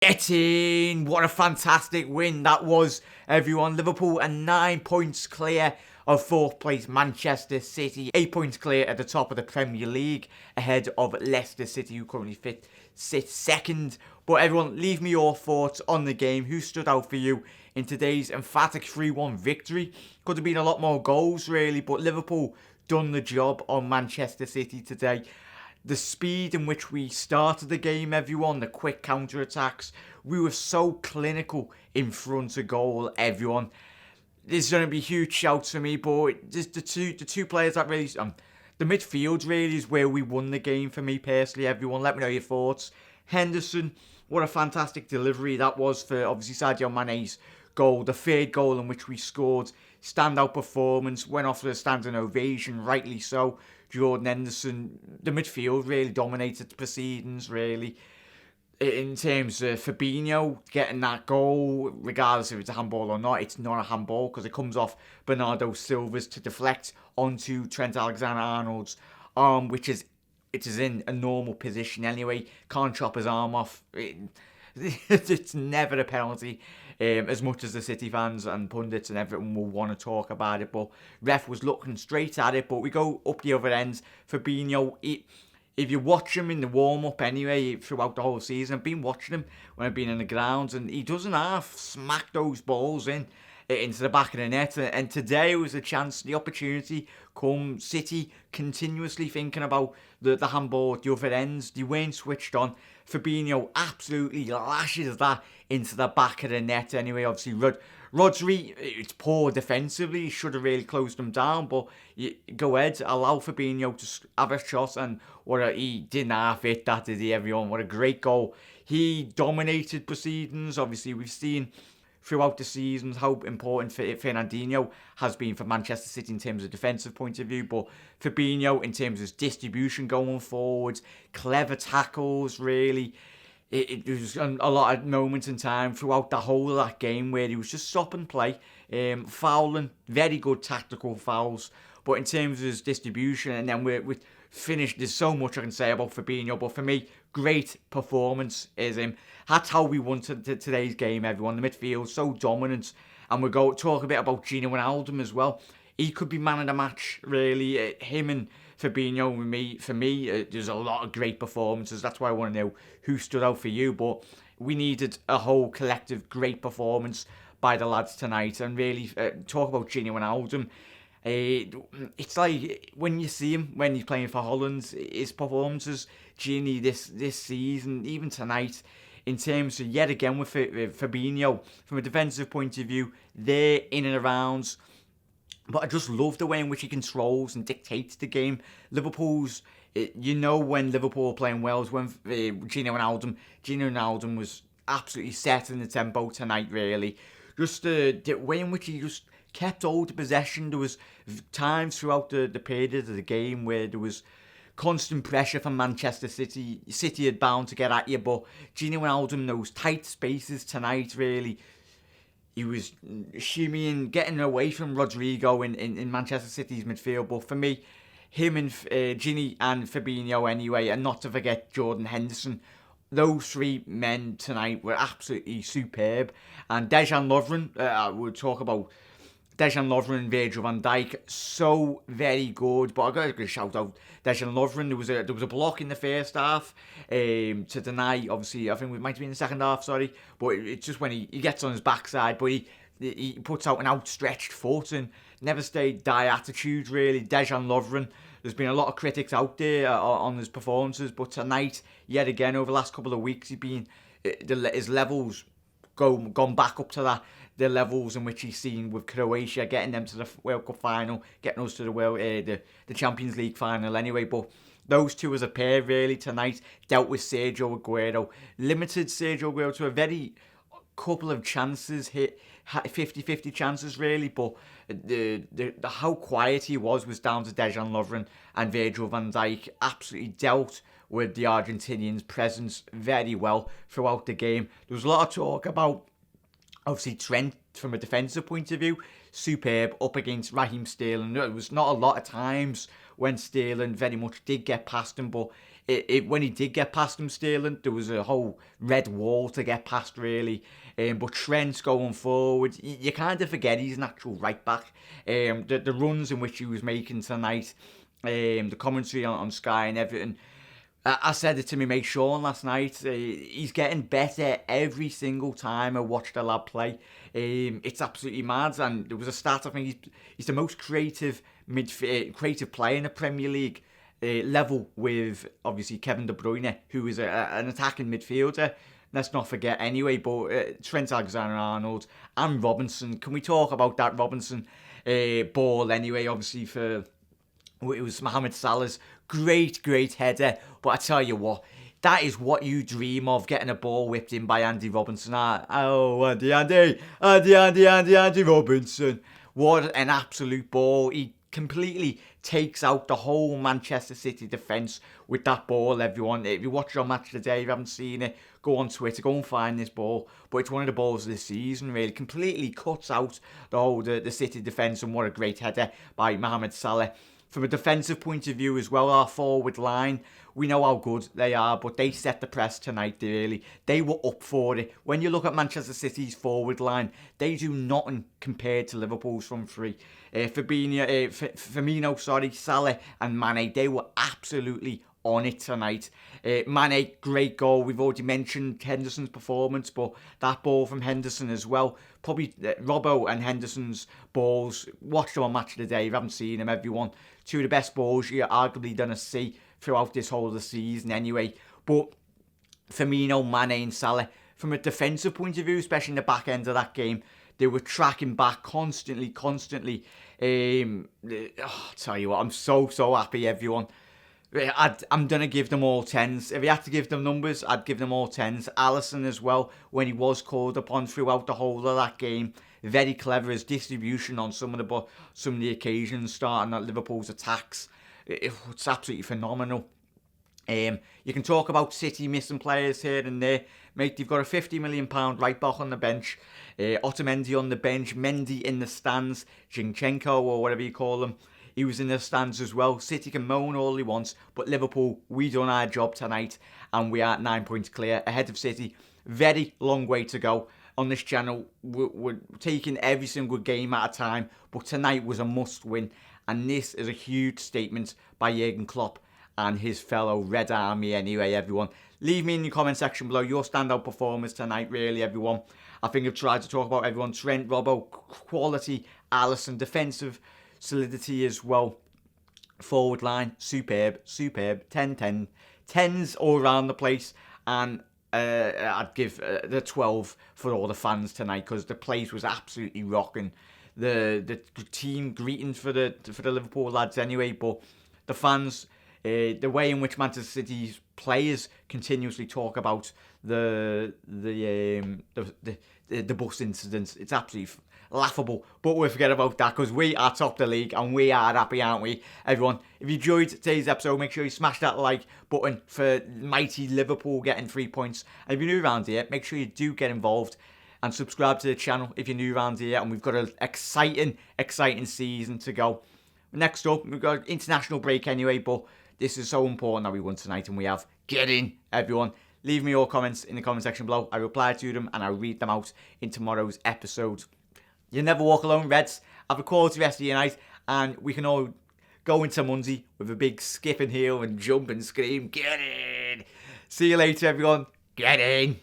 Getting what a fantastic win that was, everyone. Liverpool are 9 points clear of 4th place Manchester City, 8 points clear at the top of the Premier League, ahead of Leicester City, who currently sit second. But everyone, leave me your thoughts on the game. Who stood out for you in today's emphatic 3-1 victory? Could have been a lot more goals, really, but Liverpool done the job on Manchester City today. The speed in which we started the game, everyone, the quick counter-attacks, we were so clinical in front of goal, everyone. There's going to be huge shouts for me, but just the two players that really... the midfield really is where we won the game for me personally, everyone. Let me know your thoughts. Henderson, what a fantastic delivery that was for, obviously, Sadio Mane's goal. The third goal in which we scored. Standout performance, went off with a standing ovation, rightly so. Jordan Henderson, the midfield really dominated the proceedings, really. In terms of Fabinho getting that goal, regardless if it's a handball or not, it's not a handball because it comes off Bernardo Silva's to deflect onto Trent Alexander-Arnold's arm, which is in a normal position anyway. Can't chop his arm off. It's never a penalty, as much as the City fans and pundits and everyone will want to talk about it. But ref was looking straight at it. But we go up the other end. Fabinho, if you watch him in the warm-up anyway, throughout the whole season, I've been watching him when I've been in the grounds, and he doesn't half smack those balls into the back of the net. And today was a chance, the opportunity, come City continuously thinking about the handball at the other ends. They weren't switched on. Fabinho absolutely lashes that into the back of the net anyway. Obviously, Rodri, it's poor defensively. He should have really closed him down, but go ahead, allow Fabinho to have a shot, and he didn't half hit that, did he, everyone? What a great goal. He dominated proceedings. Obviously, we've seen throughout the seasons how important Fernandinho has been for Manchester City in terms of defensive point of view, but Fabinho in terms of his distribution going forwards, clever tackles, really. It was a lot of moments in time throughout the whole of that game where he was just stopping play, fouling, very good tactical fouls, but in terms of his distribution, and then we finished, there's so much I can say about Fabinho, but for me, great performance is him. That's how we won today's game, everyone. The midfield, so dominant. And we'll go talk a bit about Gino Wijnaldum as well. He could be man of the match, really. Him and Fabinho, for me, there's a lot of great performances. That's why I want to know who stood out for you. But we needed a whole collective great performance by the lads tonight. And really talk about Gino Wijnaldum. It's like when you see him when he's playing for Holland, his performances, Gini, this season, even tonight, in terms of yet again with Fabinho, from a defensive point of view, they're in and around. But I just love the way in which he controls and dictates the game. Liverpool's, when Liverpool are playing well is when Gino Wijnaldum was absolutely setting the tempo tonight, really. Just the way in which he just kept hold of possession. There was times throughout the period of the game where there was constant pressure from Manchester City. City had bound to get at you, but Gino Wijnaldum, those tight spaces tonight, really, he was shimmying, getting away from Rodrigo in Manchester City's midfield. But for me, him and Gini and Fabinho anyway, and not to forget Jordan Henderson, those three men tonight were absolutely superb. And Dejan Lovren, we'll talk about Dejan Lovren and Virgil van Dijk, so very good. But I got to shout out Dejan Lovren. There was a block in the first half to deny. Obviously, I think it might have been the second half. Sorry, but it's just when he gets on his backside, but he puts out an outstretched foot and never stayed die attitude. Really, Dejan Lovren. There's been a lot of critics out there on his performances, but tonight, yet again, over the last couple of weeks, his levels gone back up to the levels in which he's seen with Croatia, getting them to the World Cup final, getting us to the Champions League final anyway. But those two as a pair really tonight dealt with Sergio Aguero, limited Sergio Aguero to a very couple of chances, hit 50-50 chances really, but the how quiet he was down to Dejan Lovren and Virgil van Dijk. Absolutely dealt with the Argentinians' presence very well throughout the game. There was a lot of talk about, obviously, Trent from a defensive point of view, superb up against Raheem Sterling. There was not a lot of times when Sterling very much did get past him, but when he did get past him, Sterling, there was a whole red wall to get past, really. But Trent going forward, you kind of forget he's an actual right back. The runs in which he was making tonight, the commentary on Sky and everything. I said it to my mate Sean last night. He's getting better every single time I watch the lad play. It's absolutely mad. And there was a stat, I think he's the most creative player in the Premier League, level with obviously Kevin De Bruyne, who is an attacking midfielder. Let's not forget anyway. But Trent Alexander-Arnold and Robinson. Can we talk about that Robinson ball anyway? Obviously it was Mohamed Salah's great header. But I tell you what, that is what you dream of, getting a ball whipped in by Andy Robinson. Andy Robinson. What an absolute ball. He completely takes out the whole Manchester City defence with that ball, everyone. If you watch your match today, if you haven't seen it, go on Twitter, go and find this ball. But it's one of the balls of the season, really. Completely cuts out the City defence, and what a great header by Mohamed Salah. From a defensive point of view as well, our forward line, we know how good they are, but they set the press tonight, really. They were up for it. When you look at Manchester City's forward line, they do nothing compared to Liverpool's front three. Firmino, Salah and Mane, they were absolutely on it tonight. Mane, great goal. We've already mentioned Henderson's performance, but that ball from Henderson as well. Probably Robbo and Henderson's balls. Watch them on Match of the Day if you haven't seen them, everyone. Two of the best balls you're arguably going to see throughout this whole of the season anyway. But Firmino, Mane and Salah, from a defensive point of view, especially in the back end of that game, they were tracking back constantly. Tell you what, I'm so happy, everyone. I'm going to give them all 10s. If you had to give them numbers, I'd give them all 10s. Alisson as well, when he was called upon throughout the whole of that game. Very clever. His distribution on some of the occasions, starting at Liverpool's attacks. It's absolutely phenomenal. You can talk about City missing players here and there. Mate, you've got a £50 million right back on the bench. Otamendi on the bench. Mendy in the stands. Zinchenko, or whatever you call him, he was in the stands as well. City can moan all he wants, but Liverpool, we done our job tonight, and we are 9 points clear ahead of City. Very long way to go. On this channel, we're taking every single game at a time, but tonight was a must-win, and this is a huge statement by Jurgen Klopp and his fellow Red Army anyway, everyone. Leave me in the comment section below your standout performers tonight, really, everyone. I think I've tried to talk about everyone. Trent, Robbo, quality, Alisson, defensive solidity as well. Forward line, superb. 10-10. 10s all around the place. And I'd give the 12 for all the fans tonight, because the place was absolutely rocking. The team greeting for the Liverpool lads anyway, but the fans, the way in which Manchester City's players continuously talk about the bus incidents, it's absolutely laughable. But we'll forget about that, because we are top of the league and we are happy, aren't we, everyone? If you enjoyed today's episode, make sure you smash that like button for mighty Liverpool getting 3 points. And if you're new around here, make sure you do get involved and subscribe to the channel if you're new around here. And we've got an exciting season to go. Next up, we've got an international break anyway, but this is so important that we won tonight, and we have. Get in, everyone. Leave me your comments in the comment section below. I reply to them and I read them out in tomorrow's episode. You never walk alone, Reds. Have a quality rest of your night, and we can all go into Monday with a big skip and heel and jump and scream. Get in. See you later, everyone. Get in.